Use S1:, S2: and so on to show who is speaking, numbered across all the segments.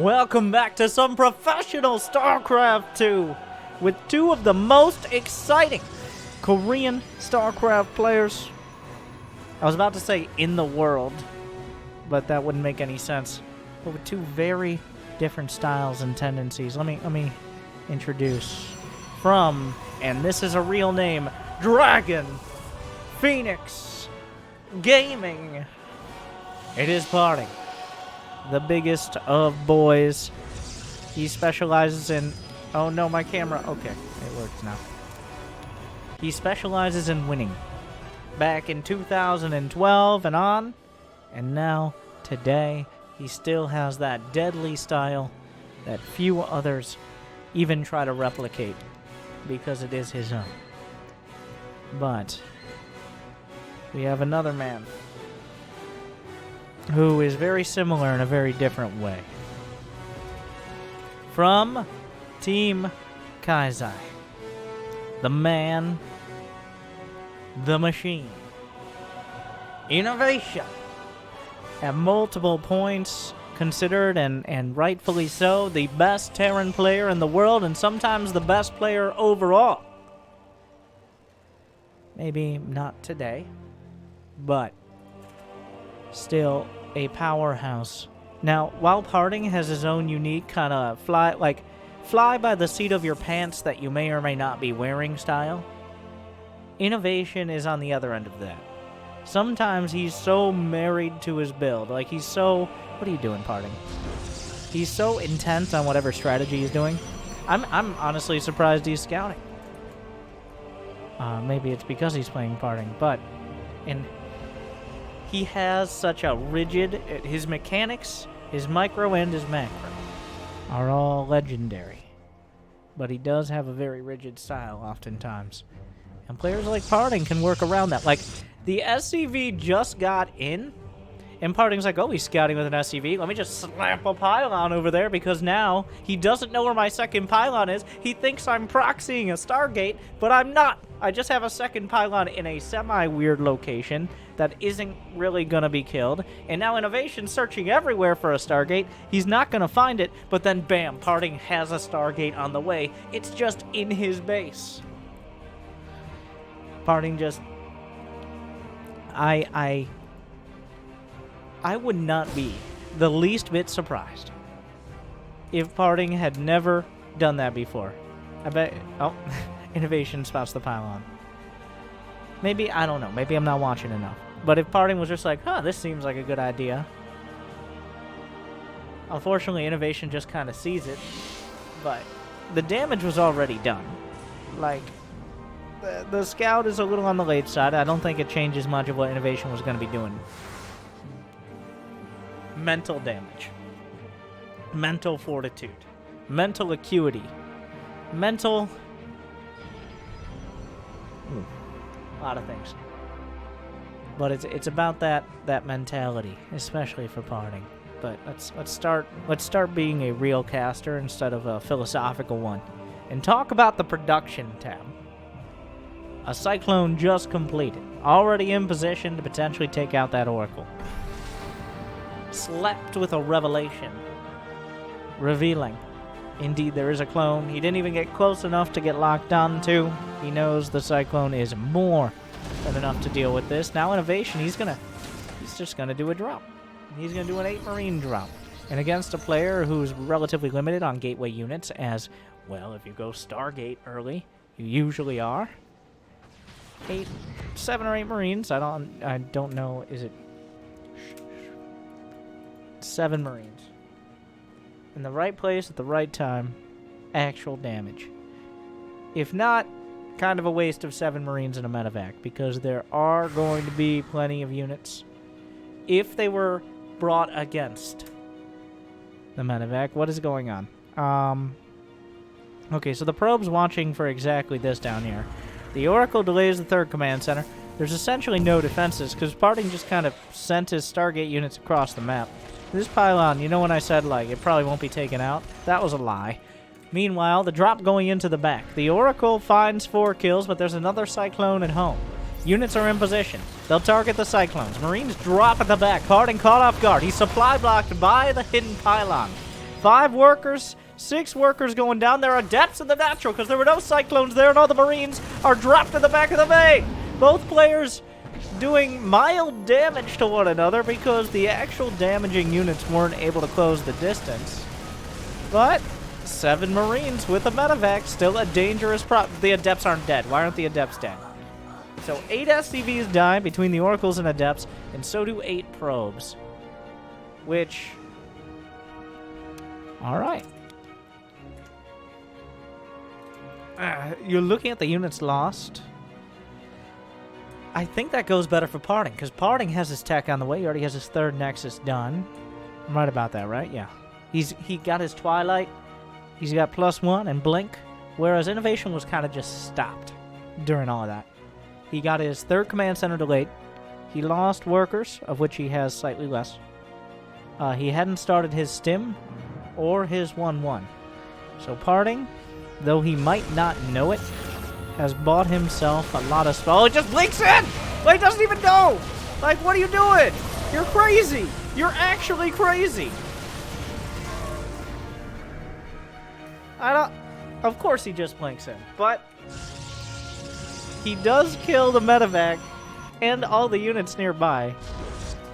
S1: Welcome back to some professional Starcraft 2 with two of the most exciting Korean Starcraft players. I was about to say in the world, but that wouldn't make any sense. But with two very different styles and tendencies. Let me introduce from, and this is a real name, Dragon Phoenix Gaming. It is Party, the biggest of boys. He specializes in... Oh no, my camera. Okay, it works now. He specializes in winning. Back in 2012 and on, and now, today, he still has that deadly style that few others even try to replicate, because it is his own. But we have another man who is very similar in a very different way. From Team Kaizai, the man, the machine, innovation, at multiple points considered, and rightfully so, the best Terran player in the world, and sometimes the best player overall. Maybe not today, but still a powerhouse. Now, while Parting has his own unique kind of fly by the seat of your pants that you may or may not be wearing style, Innovation is on the other end of that. Sometimes he's so married to his build, like he's so... What are you doing, Parting? He's so intent on whatever strategy he's doing. I'm honestly surprised he's scouting. Maybe it's because he's playing Parting, but... he has such a rigid... His mechanics, his micro and his macro, are all legendary. But he does have a very rigid style oftentimes. And players like Parting can work around that. Like, the SCV just got in, and Parting's like, oh, he's scouting with an SCV. Let me just slap a pylon over there, because now he doesn't know where my second pylon is. He thinks I'm proxying a Stargate, but I'm not. I just have a second pylon in a semi-weird location that isn't really going to be killed. And now Innovation's searching everywhere for a Stargate. He's not going to find it, but then bam, Parting has a Stargate on the way. It's just in his base. Parting just... I would not be the least bit surprised if Parting had never done that before. I bet... Oh, Innovation spots the pylon. Maybe, I don't know. Maybe I'm not watching enough. But if Parting was just like, huh, this seems like a good idea. Unfortunately, Innovation just kind of sees it. But the damage was already done. Like... The scout is a little on the late side. I don't think it changes much of what Innovation was going to be doing. Mental damage. Mental fortitude. Mental acuity. Mental... a lot of things. But it's about that mentality, especially for Parting. But let's start being a real caster instead of a philosophical one. And talk about the production tab. A Cyclone just completed, already in position to potentially take out that Oracle. Slept with a revelation, revealing, indeed there is a clone. He didn't even get close enough to get locked onto. He knows the Cyclone is more than enough to deal with this. Now Innovation, he's just gonna do a drop. He's gonna do an 8 Marine drop. And against a player who's relatively limited on gateway units, as, well, if you go Stargate early, you usually are. 7 or 8 Marines. I don't know. Is it 7 Marines in the right place at the right time? Actual damage. If not, kind of a waste of 7 Marines in a medevac, because there are going to be plenty of units if they were brought against the medevac. What is going on? Okay, so the probe's watching for exactly this down here. The Oracle delays the 3rd command center. There's essentially no defenses, because Parting just kind of sent his Stargate units across the map. This pylon, you know when I said, like, it probably won't be taken out? That was a lie. Meanwhile, the drop going into the back. The Oracle finds 4 kills, but there's another Cyclone at home. Units are in position. They'll target the Cyclones. Marines drop at the back. Parting caught off guard. He's supply blocked by the hidden pylon. 5 workers, 6 workers going down. There are depths in the natural because there were no cyclones there, and all the Marines are dropped in the back of the main. Both players doing mild damage to one another because the actual damaging units weren't able to close the distance. But 7 Marines with a medevac, still a dangerous The Adepts aren't dead. Why aren't the Adepts dead? So 8 SCVs die between the Oracles and Adepts, and so do 8 probes. Which... Alright. You're looking at the units lost. I think that goes better for Parting, because Parting has his tech on the way. He already has his 3rd Nexus done. I'm right about that, right? Yeah. He got his Twilight. He's got +1 and Blink, whereas Innovation was kind of just stopped during all of that. He got his 3rd Command Center delayed. He lost workers, of which he has slightly less. He hadn't started his Stim or his 1-1. So Parting, though he might not know it, has bought himself a lot of spell. Oh, it just blinks in! Like, he doesn't even know! Like, what are you doing? You're crazy! You're actually crazy! Of course he just blinks in, but he does kill the medevac and all the units nearby.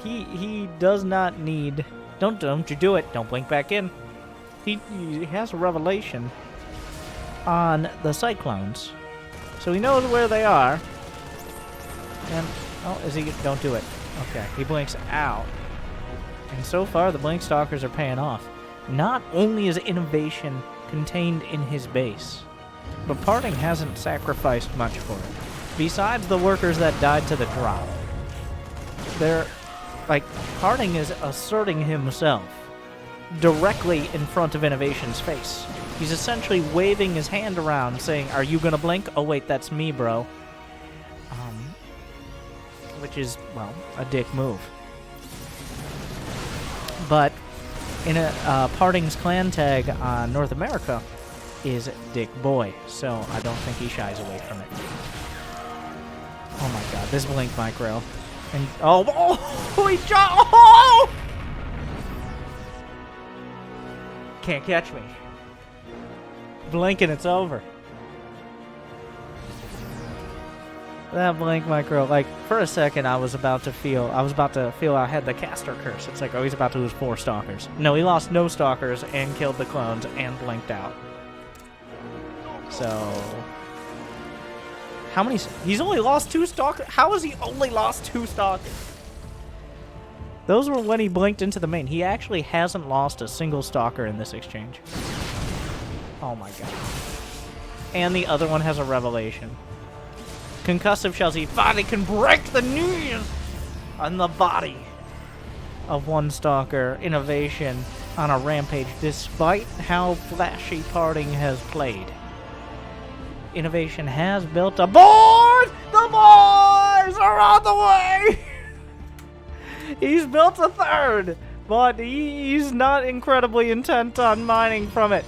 S1: He does not need... Don't you do it. Don't blink back in. He has a revelation on the Cyclones. So he knows where they are. And, oh, is he... Don't do it. Okay, he blinks out. And so far, the Blink Stalkers are paying off. Not only is Innovation contained in his base, but Parting hasn't sacrificed much for it. Besides the workers that died to the drop. They're... Like, Parting is asserting himself directly in front of Innovation's face. He's essentially waving his hand around, saying, "Are you gonna blink? Oh wait, that's me, bro." Which is, well, a dick move. But in Parting's clan tag on North America is Dick Boy, so I don't think he shies away from it. Oh my god, this blink micro. And he shot! Oh! Can't catch me. Blink and it's over. That blink micro, like, for a second I was about to feel I had the caster curse. It's like, oh, he's about to lose 4 stalkers. No, he lost no stalkers and killed the clones and blinked out. So... How many... He's only lost 2 stalkers? How has he only lost 2 stalkers? Those were when he blinked into the main. He actually hasn't lost a single stalker in this exchange. Oh my god. And the other one has a revelation. Concussive shells. He finally can break the knees on the body of one stalker. Innovation on a rampage, despite how flashy Parting has played. Innovation has built a board! The boys are on the way! He's built a 3rd, but he's not incredibly intent on mining from it.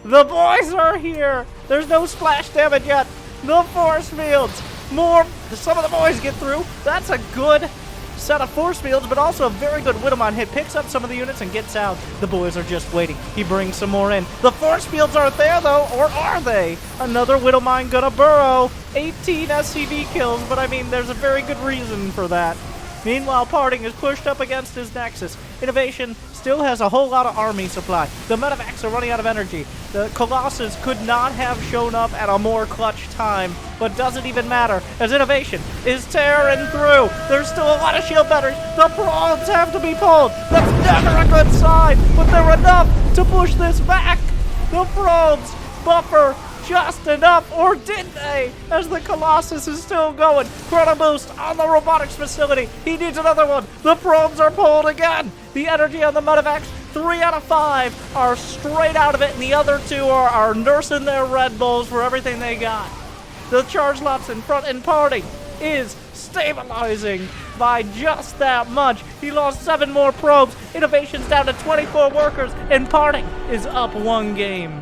S1: The boys are here! There's no splash damage yet! The force fields! More! Some of the boys get through. That's a good set of force fields, but also a very good Widowmine hit. Picks up some of the units and gets out. The boys are just waiting. He brings some more in. The force fields aren't there, though, or are they? Another Widowmine gonna burrow. 18 SCV kills, but I mean, there's a very good reason for that. Meanwhile, Parting is pushed up against his Nexus. Innovation still has a whole lot of army supply. The medevacs are running out of energy. The Colossus could not have shown up at a more clutch time, but doesn't even matter, as Innovation is tearing through. There's still a lot of shield batteries. The prawns have to be pulled. That's never a good sign, but they're enough to push this back. The prawns buffer just enough, or did they? As the Colossus is still going. Chrono boost on the robotics facility. He needs another one. The probes are pulled again. The energy on the medevacs, 3 out of 5 are straight out of it, and the other 2 are nursing their Red Bulls for everything they got. The charge lots in front, and Parting is stabilizing by just that much. He lost 7 more probes. Innovation's down to 24 workers, and Parting is up 1 game.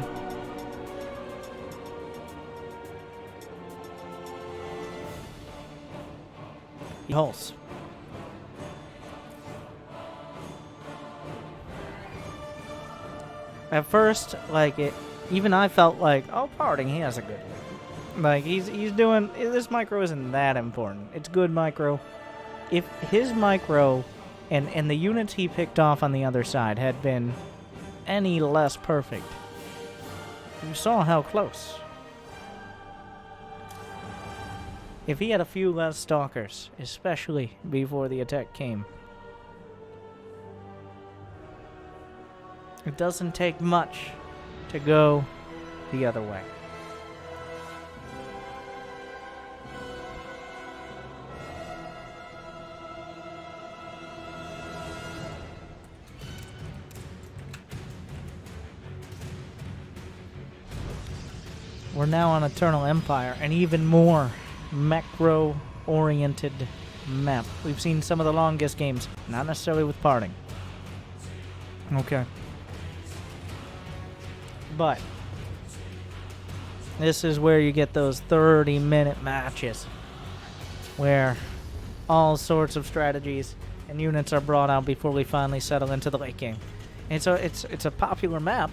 S1: Pulse. At first, like, even I felt like, oh, Parting, he has a good lead. Like, he's doing, this micro isn't that important. It's good micro. If his micro and the units he picked off on the other side had been any less perfect, you saw how close. If he had a few less stalkers, especially before the attack came, it doesn't take much to go the other way. We're now on Eternal Empire, an even more macro-oriented map. We've seen some of the longest games, not necessarily with Parting. Okay. But this is where you get those 30-minute matches where all sorts of strategies and units are brought out before we finally settle into the late game. And so it's a popular map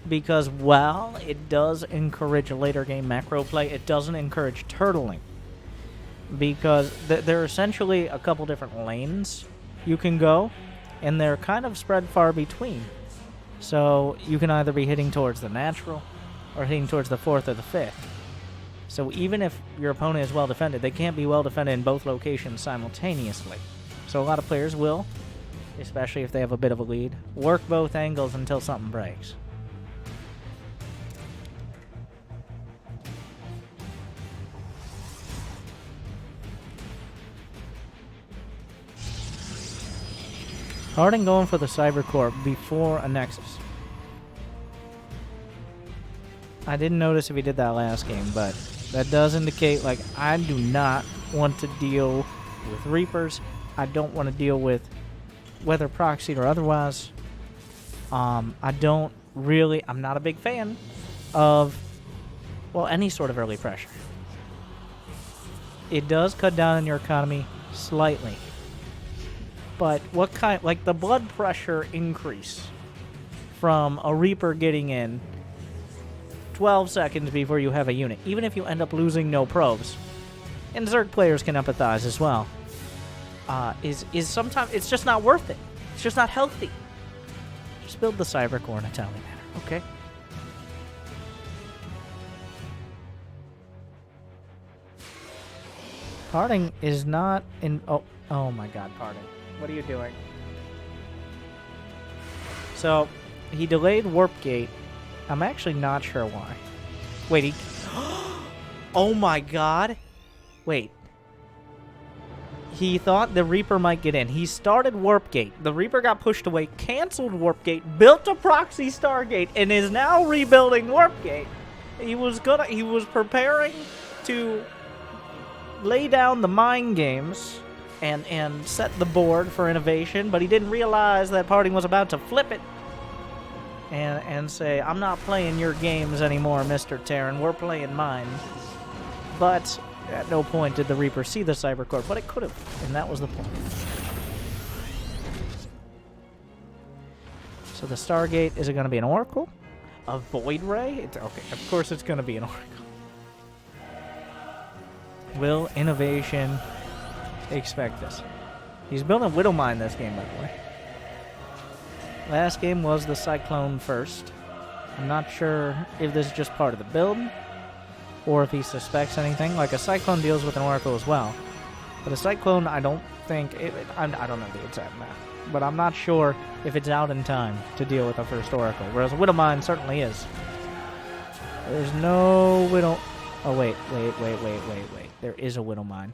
S1: because while it does encourage later game macro play, it doesn't encourage turtling. Because there are essentially a couple different lanes you can go, and they're kind of spread far between. So you can either be hitting towards the natural or hitting towards the 4th or the 5th. So even if your opponent is well defended, they can't be well defended in both locations simultaneously. So a lot of players will, especially if they have a bit of a lead, work both angles until something breaks. Parting going for the Cyber Core before a Nexus. I didn't notice if he did that last game, but that does indicate, like, I do not want to deal with Reapers. I don't want to deal with whether proxied or otherwise. I'm not a big fan of, well, any sort of early pressure. It does cut down on your economy slightly. But what kind, like the blood pressure increase from a Reaper getting in 12 seconds before you have a unit, even if you end up losing no probes, and Zerg players can empathize as well, is sometimes, it's just not worth it. It's just not healthy. Just build the Cyber Core in a timely manner, okay? Parting is not in, oh my god, Parting. What are you doing? So, he delayed Warp Gate. I'm actually not sure why. Wait, he... Oh my god! Wait. He thought the Reaper might get in. He started Warp Gate. The Reaper got pushed away, canceled Warp Gate, built a proxy Stargate, and is now rebuilding Warp Gate. He was preparing to lay down the mind games and set the board for innovation, but he didn't realize that Parting was about to flip it and say, I'm not playing your games anymore, Mr. Terran, we're playing mine. But at no point did the Reaper see the Cyber Core, but it could have, and that was the point. So the Stargate, is it going to be an Oracle? A Void Ray? Okay, of course it's going to be an Oracle. Will innovation expect this? He's building Widowmine this game, by the way. Last game was the Cyclone first. I'm not sure if this is just part of the build, or if he suspects anything. Like, a Cyclone deals with an Oracle as well. But a Cyclone, I don't think... I don't know the exact map. But I'm not sure if it's out in time to deal with the first Oracle. Whereas Widowmine certainly is. There's no Widow... Oh, wait. There is a Widowmine.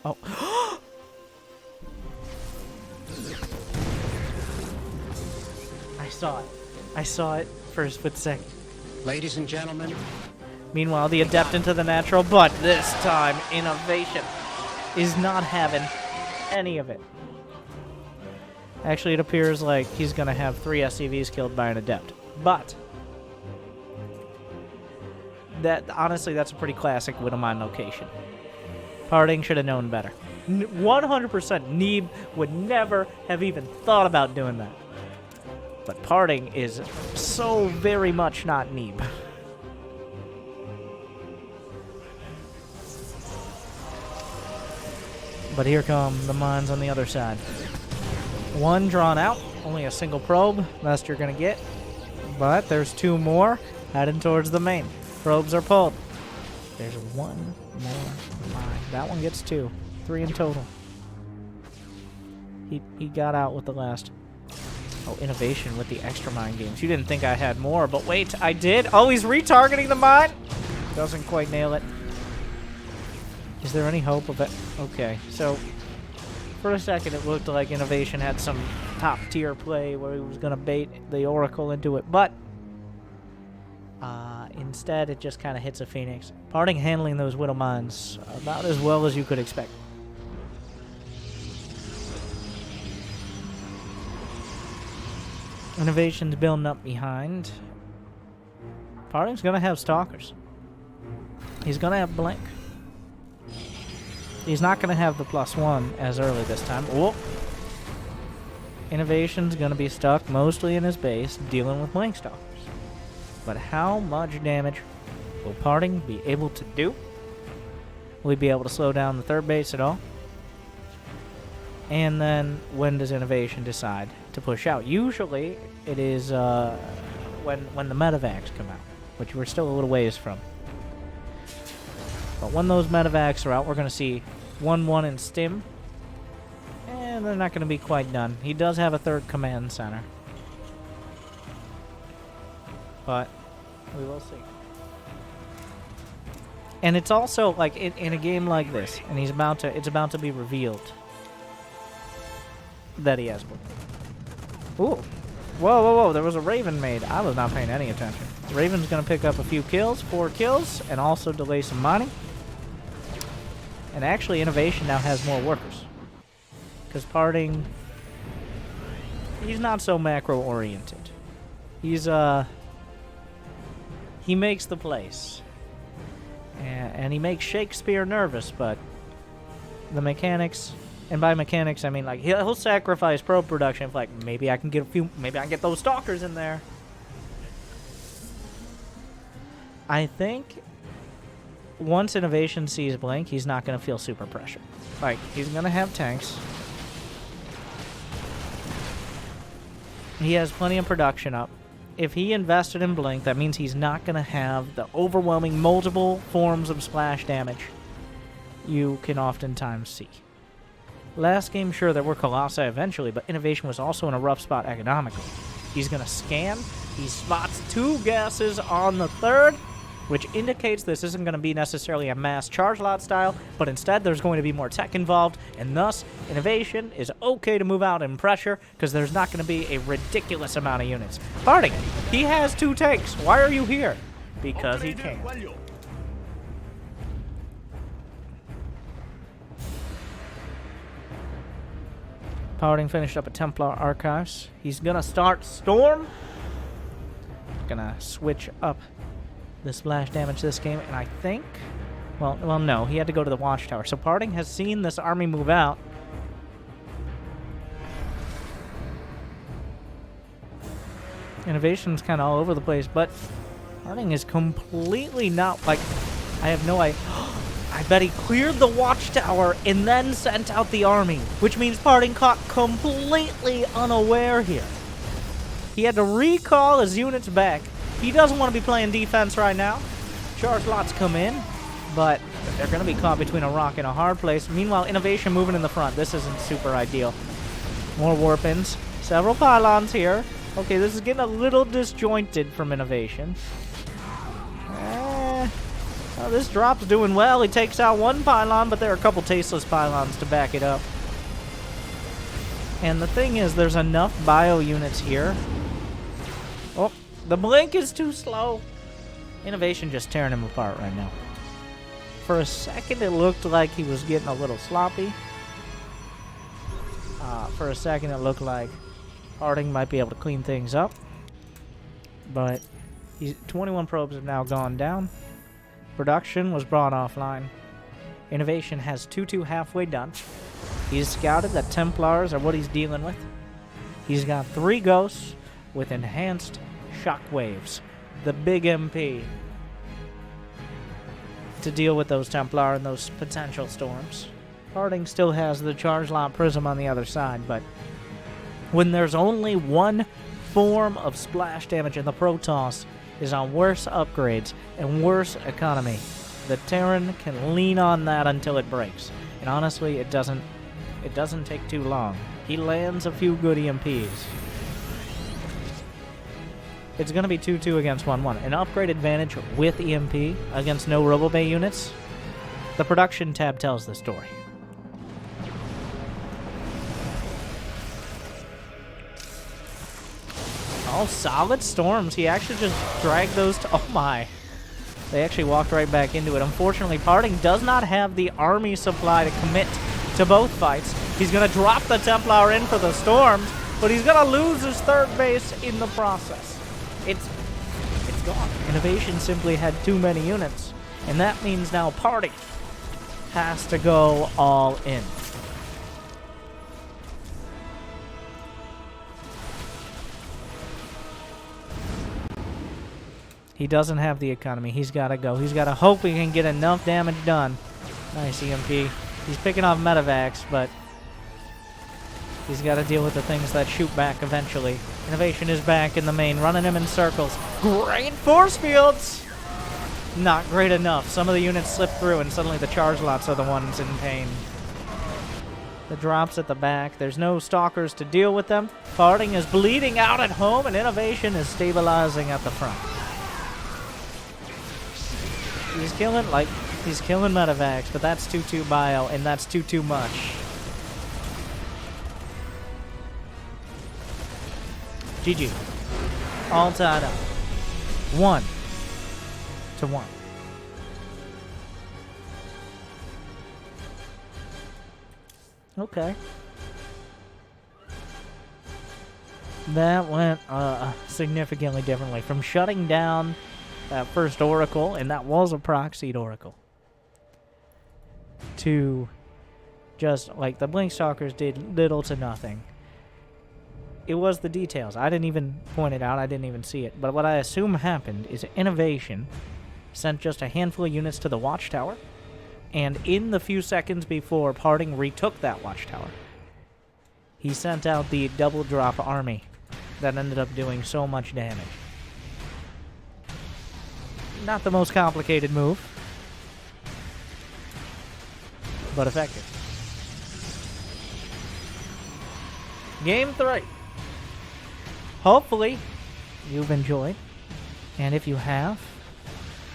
S1: Oh. I saw it for a split second.
S2: Ladies and gentlemen.
S1: Meanwhile, the Adept into the Natural, but this time, innovation is not having any of it. Actually, it appears like he's going to have 3 SCVs killed by an Adept. But honestly, that's a pretty classic Widowmine location. Parting should have known better. 100% Neeb would never have even thought about doing that. But parting is so very much not Neeb. But here come the mines on the other side. One drawn out, only a single probe, best you're gonna get. But there's two more heading towards the main. Probes are pulled. There's one more mine. That one gets two. 3 in total. He got out with the last. Oh, innovation with the extra mine games. You didn't think I had more, but wait, I did. Oh, he's retargeting the mine. Doesn't quite nail it. Is there any hope of it? Okay, so for a second it looked like innovation had some top tier play where he was going to bait the Oracle into it, but instead it just kind of hits a Phoenix. Parting handling those Widow mines about as well as you could expect. Innovation's building up behind. Parting's going to have Stalkers. He's going to have Blink. He's not going to have the +1 as early this time. Whoa. Innovation's going to be stuck mostly in his base dealing with Blink Stalkers. But how much damage will Parting be able to do? Will he be able to slow down the third base at all? And then when does Innovation decide to push out? Usually it is when the medevacs come out, which we're still a little ways from. But when those medevacs are out, we're going to see 1-1 in Stim. And they're not going to be quite done. He does have a third command center. But we will see. And it's also like in a game like this, and it's about to be revealed that he has one. Ooh. Whoa, whoa, whoa. There was a Raven made. I was not paying any attention. Raven's going to pick up a few kills, 4 kills, and also delay some mining. And actually, Innovation now has more workers. Because Parting, he's not so macro-oriented. He's, he makes the place. And he makes Shakespeare nervous, but the mechanics, and by mechanics I mean like he'll sacrifice pro production if like maybe I can get those Stalkers in there. I think once Innovation sees Blink, he's not going to feel super pressure. Like, he's going to have tanks. He has plenty of production up. If he invested in Blink, that means he's not going to have the overwhelming multiple forms of splash damage you can oftentimes see. Last game, sure, there were Colossi eventually, but Innovation was also in a rough spot economically. He's going to scan. He spots 2 gases on the third, which indicates this isn't going to be necessarily a mass charge lot style, but instead there's going to be more tech involved, and thus Innovation is okay to move out in pressure because there's not going to be a ridiculous amount of units. Parting, he has 2 tanks. Why are you here? Because he can. Parting finished up at Templar Archives. He's going to start Storm. Going to switch up the splash damage this game, and I think, well, no, he had to go to the Watchtower. So Parting has seen this army move out. Innovation's kind of all over the place, but Parting is completely not, like, I have no idea. I bet he cleared the Watchtower and then sent out the army, which means Parting caught completely unaware here. He had to recall his units back. He doesn't want to be playing defense right now. Charge lots come in, but they're going to be caught between a rock and a hard place. Meanwhile, Innovation moving in the front. This isn't super ideal. More warp-ins. Several pylons here. Okay, this is getting a little disjointed from Innovation. Well, this drop's doing well. He takes out 1 pylon, but there are a couple tasteless pylons to back it up. And the thing is, there's enough bio units here. Oh. The Blink is too slow. Innovation just tearing him apart right now. For a second, it looked like he was getting a little sloppy. For a second, it looked like Parting might be able to clean things up. But 21 probes have now gone down. Production was brought offline. Innovation has 2-2 halfway done. He's scouted that Templars are what he's dealing with. He's got 3 ghosts. with enhanced shockwaves, the big MP, to deal with those Templar and those potential storms. Harding still has the Charge Lot Prism on the other side, but when there's only one form of splash damage and the Protoss is on worse upgrades and worse economy, the Terran can lean on that until it breaks. And honestly, it doesn't take too long. He lands a few good EMPs. It's going to be 2-2 against 1-1. An upgrade advantage with EMP against no RoboBay units. The production tab tells the story. Oh, solid storms. He actually just dragged those to... Oh, my. They actually walked right back into it. Unfortunately, Parting does not have the army supply to commit to both fights. He's going to drop the Templar in for the storms, but he's going to lose his third base in the process. It's gone. Innovation simply had too many units, and that means now Parting has to go all in. He doesn't have the economy. He's got to go. He's got to hope he can get enough damage done. Nice EMP. He's picking off Medivacs, but he's got to deal with the things that shoot back eventually. Innovation is back in the main, running him in circles. Great force fields! Not great enough. Some of the units slip through, and suddenly the charge lots are the ones in pain. The drops at the back. There's no stalkers to deal with them. Parting is bleeding out at home, and Innovation is stabilizing at the front. He's killing Medivacs, but that's 2-2 bio, and that's too much. GG. All tied up. 1-1. Okay. That went significantly differently. From shutting down that first Oracle, and that was a proxied Oracle, to just, like, the Blink Stalkers did little to nothing. It was the details. I didn't even point it out. I didn't even see it. But what I assume happened is Innovation sent just a handful of units to the Watchtower, and in the few seconds before Parting retook that Watchtower, he sent out the double drop army that ended up doing so much damage. Not the most complicated move, but effective. Game 3. Hopefully, you've enjoyed. And if you have,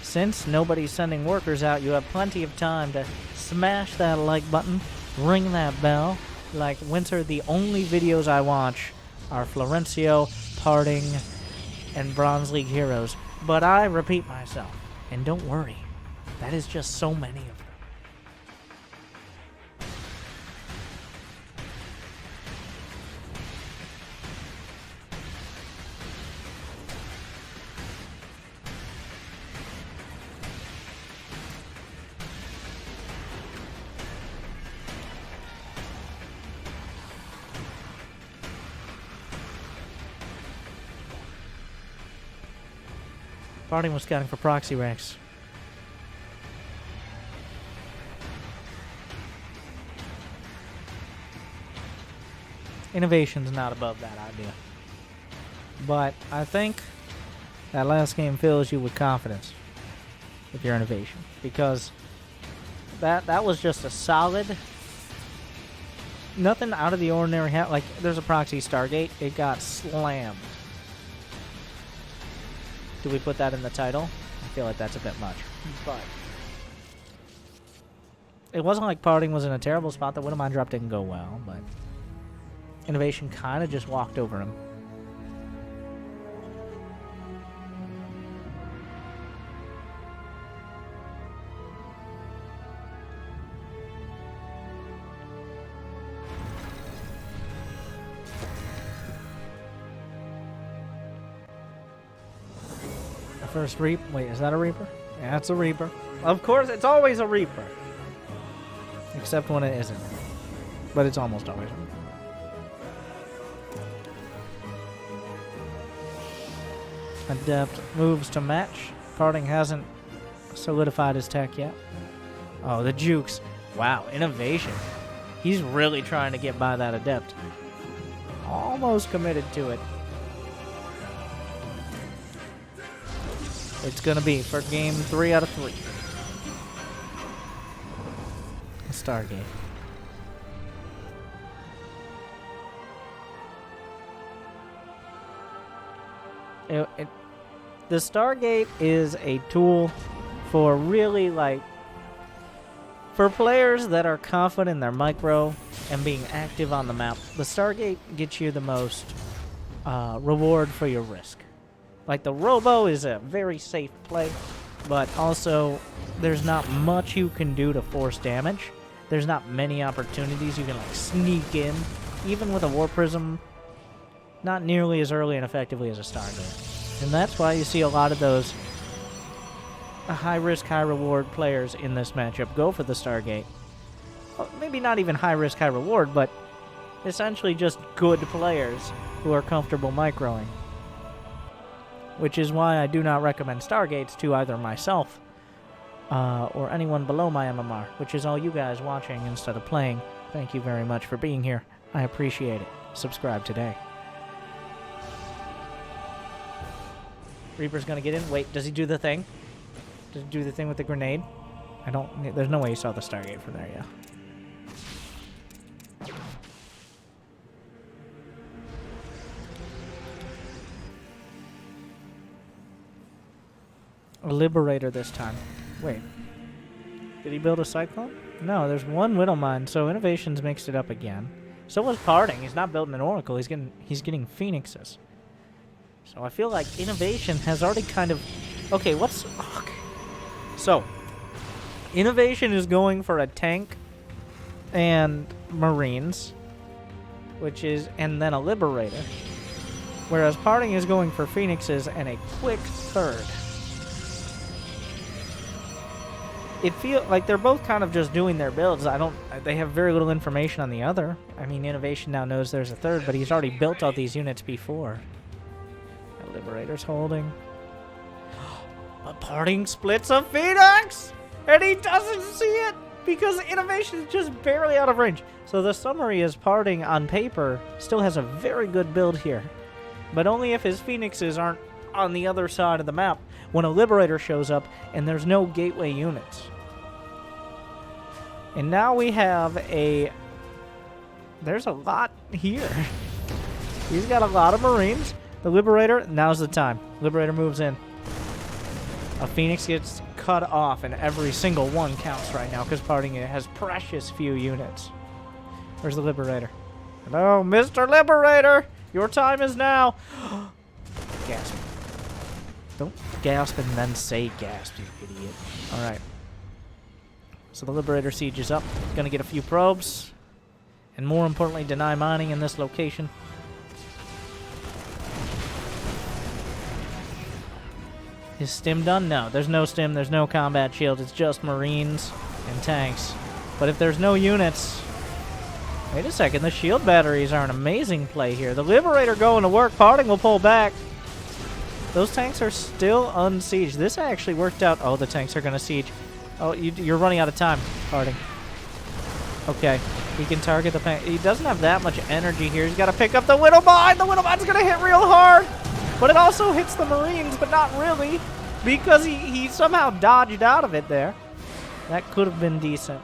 S1: since nobody's sending workers out, you have plenty of time to smash that like button, ring that bell. Like Winter, the only videos I watch are Florencio, Parting, and Bronze League heroes. But I repeat myself, and don't worry, that is just so many of them. Parting was scouting for proxy racks. Innovation's not above that idea. But I think that last game fills you with confidence with your Innovation. Because that was just a solid, nothing out of the ordinary. Like, there's a proxy Stargate. It got slammed. Do we put that in the title? I feel like that's a bit much. But it wasn't like Parting was in a terrible spot. The Widowmine drop didn't go well, but Innovation kind of just walked over him. First Reaper. Wait, is that a Reaper? Yeah, it's a Reaper. Of course, it's always a Reaper. Except when it isn't. But it's almost always a Reaper. Adept moves to match. Parting hasn't solidified his tech yet. Oh, the jukes. Wow, innovation. He's really trying to get by that Adept. Almost committed to it. It's going to be for game 3 out of 3. Stargate. The Stargate is a tool for really, like, for players that are confident in their micro and being active on the map. The Stargate gets you the most reward for your risk. Like, the Robo is a very safe play, but also there's not much you can do to force damage. There's not many opportunities you can, like, sneak in. Even with a War Prism, not nearly as early and effectively as a Stargate. And that's why you see a lot of those high-risk, high-reward players in this matchup go for the Stargate. Well, maybe not even high-risk, high-reward, but essentially just good players who are comfortable microing. Which is why I do not recommend Stargates to either myself or anyone below my MMR, which is all you guys watching instead of playing. Thank you very much for being here. I appreciate it. Subscribe today. Reaper's gonna get in. Wait, does he do the thing? Does he do the thing with the grenade? There's no way he saw the Stargate from there, yeah. A Liberator this time. Wait. Did he build a Cyclone? No, there's one Widow Mine, so Innovations mixed it up again. So was Parting. He's not building an Oracle. He's getting Phoenixes. So I feel like Innovation has already kind of... Okay, what's... Okay. So, Innovation is going for a tank and Marines, which is... and then a Liberator. Whereas Parting is going for Phoenixes and a quick third. It feels like they're both kind of just doing their builds. They have very little information on the other. I mean, Innovation now knows there's a third, but he's already built all these units before. The Liberator's holding. But Parting splits a Phoenix! And he doesn't see it! Because Innovation is just barely out of range. So the summary is Parting, on paper, still has a very good build here. But only if his Phoenixes aren't on the other side of the map when a Liberator shows up and there's no gateway units. And now we have a... There's a lot here. He's got a lot of Marines. The Liberator, now's the time. Liberator moves in. A Phoenix gets cut off, and every single one counts right now because Parting has precious few units. Where's the Liberator? Hello, Mr. Liberator! Your time is now! Gasp. Don't gasp and then say gasp, you idiot. Alright. So the Liberator siege is up. Gonna get a few probes. And more importantly, deny mining in this location. Is stim done? No, there's no stim, there's no combat shield. It's just Marines and tanks. But if there's no units... Wait a second, the shield batteries are an amazing play here. The Liberator going to work. Parting will pull back. Those tanks are still unsieged. This actually worked out. Oh, the tanks are going to siege. Oh, you're running out of time, Parting. Okay, he can target the tank. He doesn't have that much energy here. He's got to pick up the Widow Mine. The Widow Mine's going to hit real hard. But it also hits the Marines, but not really. Because he somehow dodged out of it there. That could have been decent.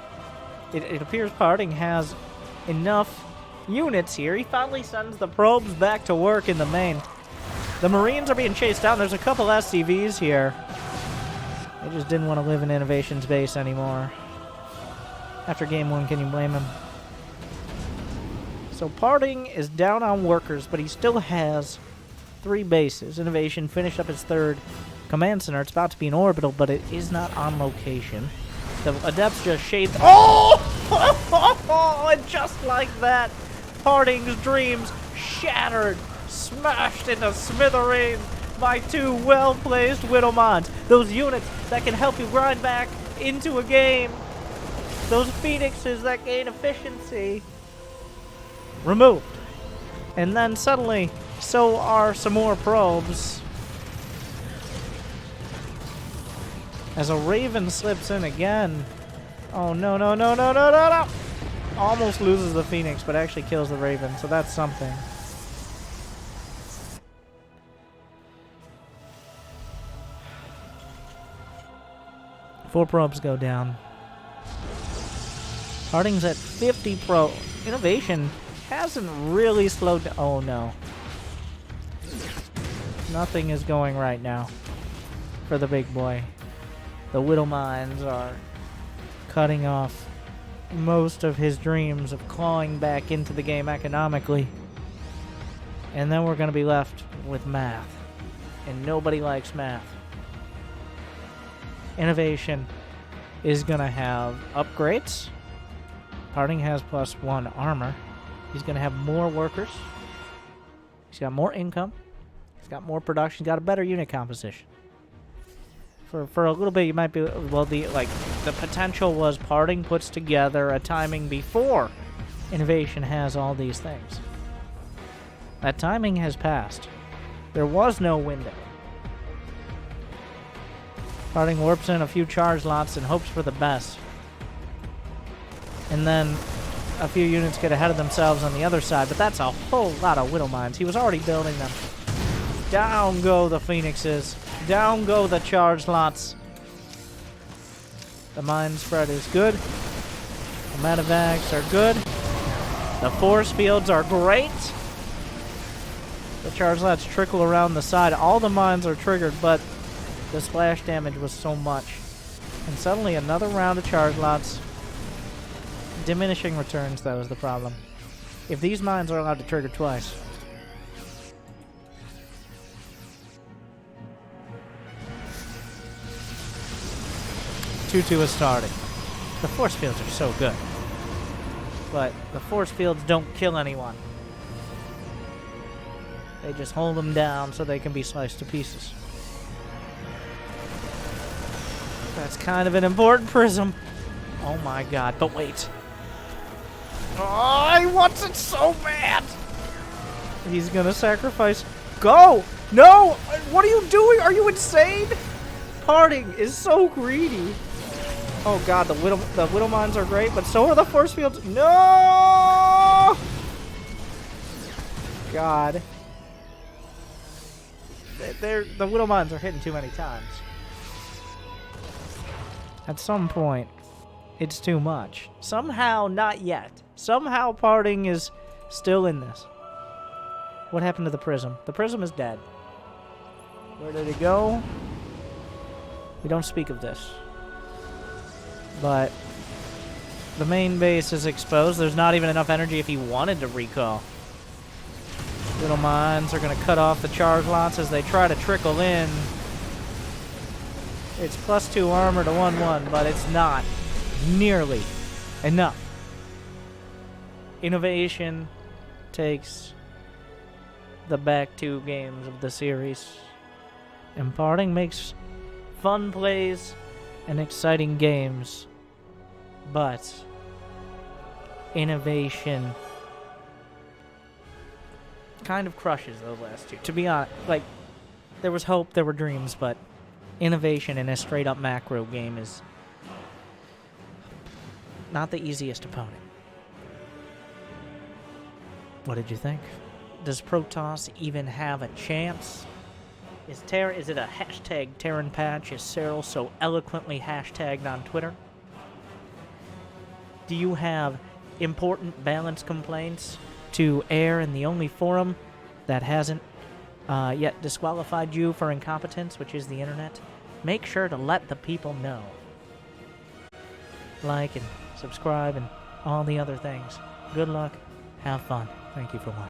S1: It appears Parting has enough units here. He finally sends the probes back to work in the main. The Marines are being chased down. There's a couple SCVs here. They just didn't want to live in Innovation's base anymore. After game 1, can you blame him? So Parting is down on workers, but he still has 3 bases. Innovation finished up his 3rd command center. It's about to be an orbital, but it is not on location. The Adepts just shaved. Oh! And just like that, Parting's dreams shattered, smashed into smithereens by 2 well-placed Widow Mines. Those units that can help you grind back into a game. Those Phoenixes that gain efficiency. Removed. And then suddenly, so are some more probes. As a Raven slips in again. Oh, no, no, no, no, no, no, no! Almost loses the Phoenix, but actually kills the Raven, so that's something. Four probes go down. Harding's at 50 pro. Innovation hasn't really slowed down. Oh, no. Nothing is going right now for the big boy. The Widow Mines are cutting off most of his dreams of clawing back into the game economically. And then we're going to be left with math. And nobody likes math. Innovation is going to have upgrades. Harding has +1 armor. He's going to have more workers. He's got more income. He's got more production. He's got a better unit composition. For a little bit, you might be, well, the potential was Harding puts together a timing before Innovation has all these things. That timing has passed. There was no window. Harding warps in a few charge lots and hopes for the best. And then a few units get ahead of themselves on the other side, but that's a whole lot of Widow Mines. He was already building them. Down go the Phoenixes. Down go the charge lots. The mine spread is good. The medevacs are good. The force fields are great. The charge lots trickle around the side. All the mines are triggered, but the splash damage was so much. And suddenly another round of charge lots. Diminishing returns, that was the problem. If these mines are allowed to trigger twice. Tutu is starting. The force fields are so good. But the force fields don't kill anyone. They just hold them down so they can be sliced to pieces. That's kind of an important prism. Oh my god, but wait. Oh, he wants it so bad! He's gonna sacrifice. Go! No! What are you doing? Are you insane? Harding is so greedy. Oh god, the Widow Mines are great, but so are the force fields. No! God. The Widow Mines are hitting too many times. At some point, it's too much. Somehow, not yet. Somehow, Harding is still in this. What happened to the prism? The prism is dead. Where did it go? We don't speak of this. But the main base is exposed. There's not even enough energy if he wanted to recall. Little mines are going to cut off the charge lots as they try to trickle in. It's +2 armor to 1-1, but it's not nearly enough. Innovation takes the back 2 games of the series. And Harding makes fun plays and exciting games. But Innovation kind of crushes those last 2. To be honest, like, there was hope, there were dreams, but Innovation in a straight-up macro game is not the easiest opponent. What did you think? Does Protoss even have a chance? Is it a hashtag Terran patch? Is Cyril so eloquently hashtagged on Twitter? Do you have important balance complaints to air in the only forum that hasn't yet disqualified you for incompetence, which is the internet? Make sure to let the people know. Like and subscribe and all the other things. Good luck. Have fun. Thank you for watching.